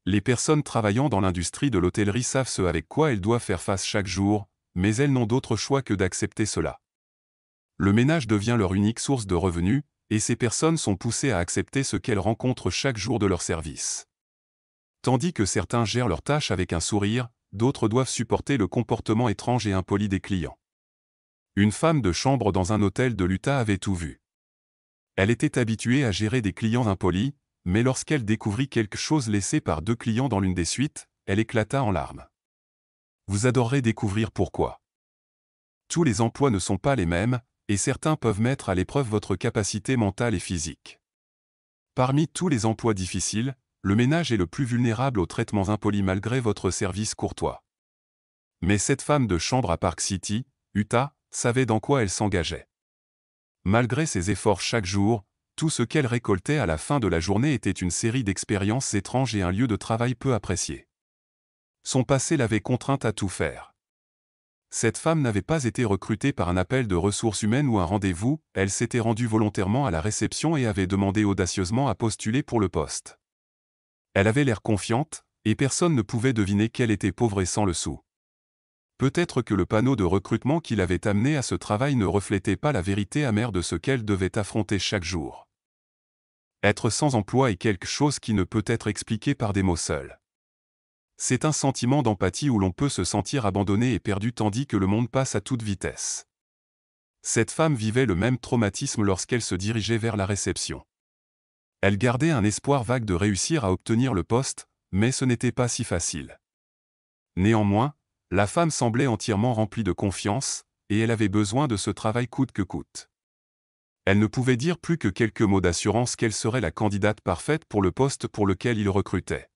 Les personnes travaillant dans l'industrie de l'hôtellerie savent ce avec quoi elles doivent faire face chaque jour, mais elles n'ont d'autre choix que d'accepter cela. Le ménage devient leur unique source de revenus, et ces personnes sont poussées à accepter ce qu'elles rencontrent chaque jour de leur service. Tandis que certains gèrent leurs tâches avec un sourire, d'autres doivent supporter le comportement étrange et impoli des clients. Une femme de chambre dans un hôtel de l'Utah avait tout vu. Elle était habituée à gérer des clients impolis, mais lorsqu'elle découvrit quelque chose laissé par 2 clients dans l'une des suites, elle éclata en larmes. Vous adorerez découvrir pourquoi. Tous les emplois ne sont pas les mêmes, et certains peuvent mettre à l'épreuve votre capacité mentale et physique. Parmi tous les emplois difficiles, le ménage est le plus vulnérable aux traitements impolis malgré votre service courtois. Mais cette femme de chambre à Park City, Utah, savait dans quoi elle s'engageait. Malgré ses efforts chaque jour, tout ce qu'elle récoltait à la fin de la journée était une série d'expériences étranges et un lieu de travail peu apprécié. Son passé l'avait contrainte à tout faire. Cette femme n'avait pas été recrutée par un appel de ressources humaines ou un rendez-vous, elle s'était rendue volontairement à la réception et avait demandé audacieusement à postuler pour le poste. Elle avait l'air confiante, et personne ne pouvait deviner qu'elle était pauvre et sans le sou. Peut-être que le panneau de recrutement qui l'avait amenée à ce travail ne reflétait pas la vérité amère de ce qu'elle devait affronter chaque jour. Être sans emploi est quelque chose qui ne peut être expliqué par des mots seuls. C'est un sentiment d'empathie où l'on peut se sentir abandonné et perdu tandis que le monde passe à toute vitesse. Cette femme vivait le même traumatisme lorsqu'elle se dirigeait vers la réception. Elle gardait un espoir vague de réussir à obtenir le poste, mais ce n'était pas si facile. Néanmoins, la femme semblait entièrement remplie de confiance, et elle avait besoin de ce travail coûte que coûte. Elle ne pouvait dire plus que quelques mots d'assurance qu'elle serait la candidate parfaite pour le poste pour lequel il recrutait.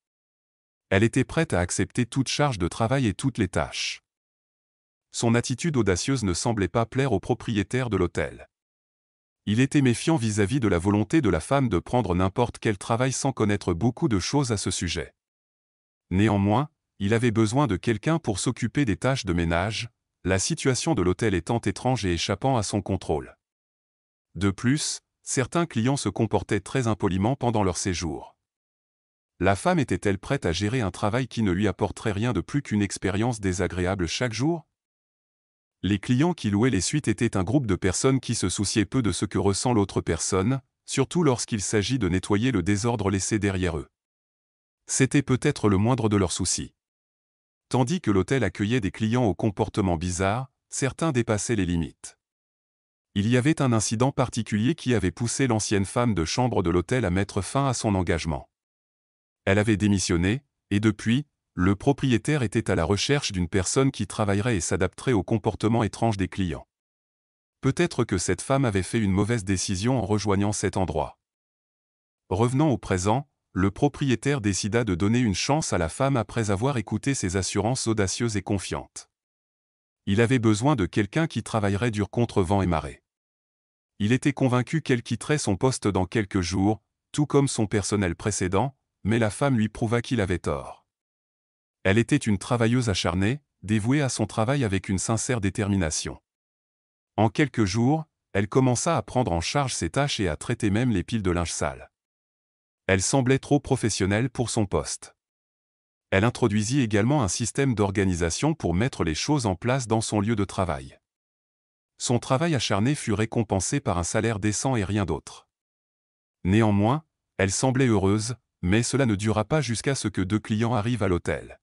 Elle était prête à accepter toute charge de travail et toutes les tâches. Son attitude audacieuse ne semblait pas plaire au propriétaire de l'hôtel. Il était méfiant vis-à-vis de la volonté de la femme de prendre n'importe quel travail sans connaître beaucoup de choses à ce sujet. Néanmoins, il avait besoin de quelqu'un pour s'occuper des tâches de ménage, la situation de l'hôtel étant étrange et échappant à son contrôle. De plus, certains clients se comportaient très impoliment pendant leur séjour. La femme était-elle prête à gérer un travail qui ne lui apporterait rien de plus qu'une expérience désagréable chaque jour? Les clients qui louaient les suites étaient un groupe de personnes qui se souciaient peu de ce que ressent l'autre personne, surtout lorsqu'il s'agit de nettoyer le désordre laissé derrière eux. C'était peut-être le moindre de leurs soucis. Tandis que l'hôtel accueillait des clients au comportement bizarre, certains dépassaient les limites. Il y avait un incident particulier qui avait poussé l'ancienne femme de chambre de l'hôtel à mettre fin à son engagement. Elle avait démissionné, et depuis, le propriétaire était à la recherche d'une personne qui travaillerait et s'adapterait au comportement étrange des clients. Peut-être que cette femme avait fait une mauvaise décision en rejoignant cet endroit. Revenant au présent, le propriétaire décida de donner une chance à la femme après avoir écouté ses assurances audacieuses et confiantes. Il avait besoin de quelqu'un qui travaillerait dur contre vent et marée. Il était convaincu qu'elle quitterait son poste dans quelques jours, tout comme son personnel précédent, mais la femme lui prouva qu'il avait tort. Elle était une travailleuse acharnée, dévouée à son travail avec une sincère détermination. En quelques jours, elle commença à prendre en charge ses tâches et à traiter même les piles de linge sale. Elle semblait trop professionnelle pour son poste. Elle introduisit également un système d'organisation pour mettre les choses en place dans son lieu de travail. Son travail acharné fut récompensé par un salaire décent et rien d'autre. Néanmoins, elle semblait heureuse, mais cela ne dura pas jusqu'à ce que 2 clients arrivent à l'hôtel.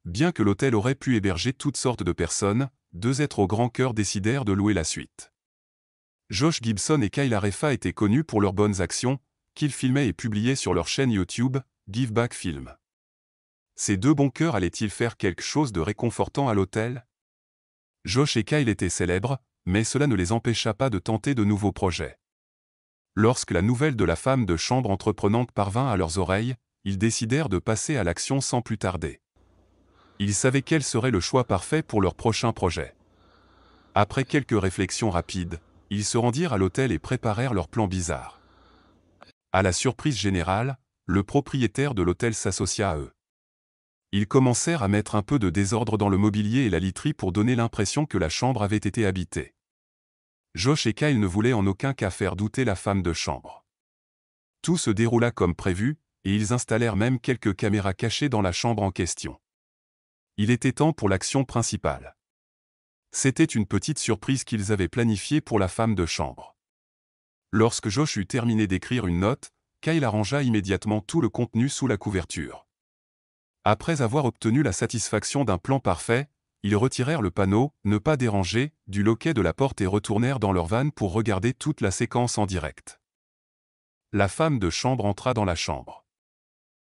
Bien que l'hôtel aurait pu héberger toutes sortes de personnes, 2 êtres au grand cœur décidèrent de louer la suite. Josh Gibson et Kyle Arefa étaient connus pour leurs bonnes actions, qu'ils filmaient et publiaient sur leur chaîne YouTube, Give Back Film. Ces 2 bons cœurs allaient-ils faire quelque chose de réconfortant à l'hôtel? Josh et Kyle étaient célèbres, mais cela ne les empêcha pas de tenter de nouveaux projets. Lorsque la nouvelle de la femme de chambre entreprenante parvint à leurs oreilles, ils décidèrent de passer à l'action sans plus tarder. Ils savaient quel serait le choix parfait pour leur prochain projet. Après quelques réflexions rapides, ils se rendirent à l'hôtel et préparèrent leur plan bizarre. À la surprise générale, le propriétaire de l'hôtel s'associa à eux. Ils commencèrent à mettre un peu de désordre dans le mobilier et la literie pour donner l'impression que la chambre avait été habitée. Josh et Kyle ne voulaient en aucun cas faire douter la femme de chambre. Tout se déroula comme prévu, et ils installèrent même quelques caméras cachées dans la chambre en question. Il était temps pour l'action principale. C'était une petite surprise qu'ils avaient planifiée pour la femme de chambre. Lorsque Josh eut terminé d'écrire une note, Kyle arrangea immédiatement tout le contenu sous la couverture. Après avoir obtenu la satisfaction d'un plan parfait, ils retirèrent le panneau « Ne pas déranger » du loquet de la porte et retournèrent dans leur van pour regarder toute la séquence en direct. La femme de chambre entra dans la chambre.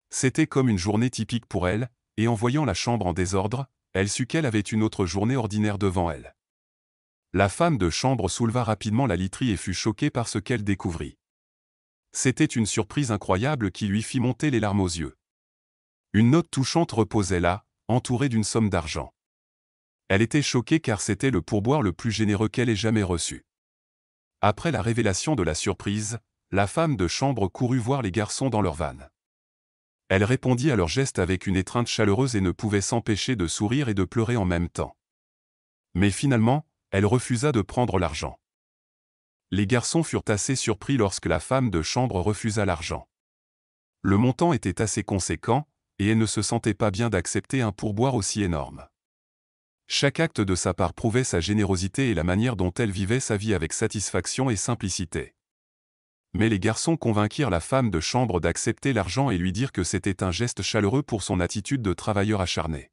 C'était comme une journée typique pour elle, et en voyant la chambre en désordre, elle sut qu'elle avait une autre journée ordinaire devant elle. La femme de chambre souleva rapidement la literie et fut choquée par ce qu'elle découvrit. C'était une surprise incroyable qui lui fit monter les larmes aux yeux. Une note touchante reposait là, entourée d'une somme d'argent. Elle était choquée car c'était le pourboire le plus généreux qu'elle ait jamais reçu. Après la révélation de la surprise, la femme de chambre courut voir les garçons dans leur van. Elle répondit à leurs gestes avec une étreinte chaleureuse et ne pouvait s'empêcher de sourire et de pleurer en même temps. Mais finalement, elle refusa de prendre l'argent. Les garçons furent assez surpris lorsque la femme de chambre refusa l'argent. Le montant était assez conséquent, et elle ne se sentait pas bien d'accepter un pourboire aussi énorme. Chaque acte de sa part prouvait sa générosité et la manière dont elle vivait sa vie avec satisfaction et simplicité. Mais les garçons convainquirent la femme de chambre d'accepter l'argent et lui dirent que c'était un geste chaleureux pour son attitude de travailleur acharné.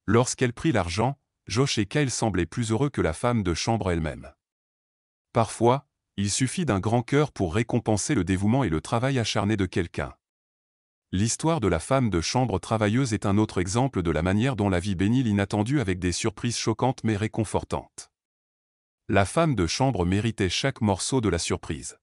Lorsqu'elle prit l'argent, Josh et Kyle semblaient plus heureux que la femme de chambre elle-même. Parfois, il suffit d'un grand cœur pour récompenser le dévouement et le travail acharné de quelqu'un. L'histoire de la femme de chambre travailleuse est un autre exemple de la manière dont la vie bénit l'inattendu avec des surprises choquantes mais réconfortantes. La femme de chambre méritait chaque morceau de la surprise.